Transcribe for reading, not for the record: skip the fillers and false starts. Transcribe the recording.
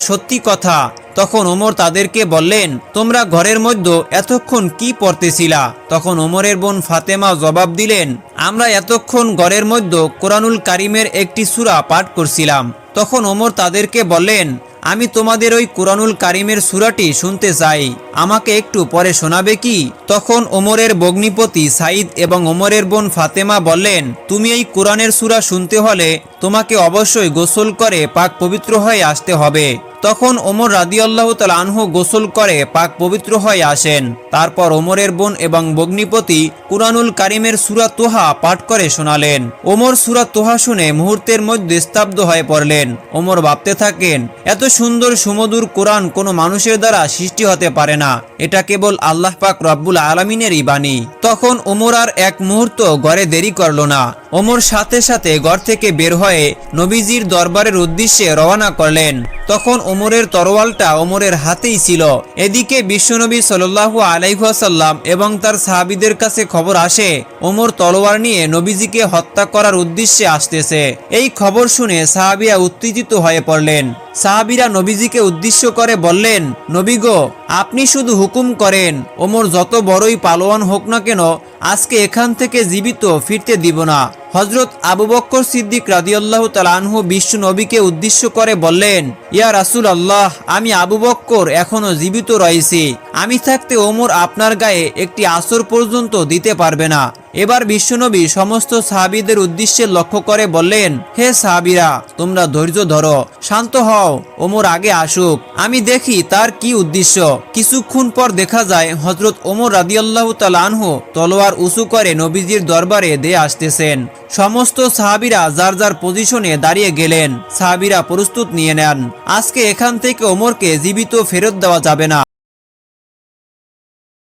সত্যি কথা। তখন ওমর তাদেরকে বললেন, তোমরা ঘরের মধ্যে এতক্ষণ কি পড়তেছিলা? তখন ওমরের বোন ফাতেমা জবাব দিলেন, আমরা এতক্ষণ ঘরের মধ্যে কোরআনুল কারিমের একটি সূরা পাঠ করছিলাম। তখন ওমর তাদেরকে বললেন, আমি তোমাদের ওই কোরআনুল কারিমের সূরাটি শুনতে চাই, আমাকে একটু পরে শোনাবে কি? তখন ওমরের ভগ্নিপতি সাইদ এবং ওমরের বোন ফাতেমা বললেন, তুমি এই কোরআনের সূরা শুনতে হলে তোমাকে অবশ্যই গোসল করে পাক পবিত্র হয়ে আসতে হবে। তখন ওমর রাদিয়াল্লাহু তাআলা আনহু গোসল করে পাক পবিত্র হয়ে আসেন। তারপর ওমরের বোন এবং ভগ্নিপতি কুরআনুল কারিমের সূরা তোহা পাঠ করে শোনালেন। ওমর সূরা তোহা শুনে মুহূর্তের মধ্যে স্তব্ধ হয়ে পড়লেন। ওমর ভাবতে থাকেন, এত সুন্দর সুমধুর কোরআন কোনো মানুষের দ্বারা সৃষ্টি হতে পারে না, এটা কেবল আল্লাহ পাক রব্বুল আলামিনেরই বাণী। তখন ওমর আর এক মুহূর্ত ঘরে দেরি করল না। ওমর সাথে সাথে ঘর থেকে বের হয়ে নবীজির দরবারের উদ্দেশ্যে রওনা করলেন। তখন ওমরের তরোয়ালটা ওমরের হাতেই ছিল। এদিকে বিশ্বনবী সাল্লাল্লাহু আলাইহি ওয়াসাল্লাম এবং তার সাহাবীদের কাছে খবর আসে ওমর তলোয়ার নিয়ে নবীজিকে হত্যা করার উদ্দেশ্যে আসতেছে। এই খবর শুনে সাহাবীরা উত্তেজিত হয়ে পড়লেন। সাহাবীরা নবীজিকে উদ্দেশ্য করে বললেন, নবী গো, আপনি শুধু হুকুম করেন, ওমর যত বড়ই পালোয়ান হোক না কেন আজকে এখান থেকে জীবিত ফিরতে দিব না। হযরত আবু বকর সিদ্দিক রাদিয়াল্লাহু তাআলা আনহু বিশ্ব নবীকে উদ্দেশ্য করে বললেন, ইয়া রাসূলুল্লাহ, আমি আবু বকর এখনো জীবিত রয়েছি, আমি থাকতে ওমর আপনার গায়ে একটি আসর পর্যন্ত দিতে পারবে না। এবার বিশ্বনবী সমস্ত সাহাবীদের উদ্দেশ্যে লক্ষ্য করে বললেন, হে সাহাবীরা, তোমরা ধৈর্য ধরো, শান্ত হও, ওমর আগে আসুক, আমি দেখি তার কি উদ্দেশ্য। কিছুক্ষণ পর দেখা যায় হযরত ওমর রাদিয়াল্লাহু তাআলা আনহু তলোয়ার উঁচু করে নবীজির দরবারে দিয়ে আসতেছেন। সমস্ত সাহাবীরা যার যার পজিশনে দাঁড়িয়ে গেলেন। সাহাবীরা প্রস্তুত নিয়ে নেন, আজকে এখান থেকে ওমরকে জীবিত ফেরত দেওয়া যাবে না।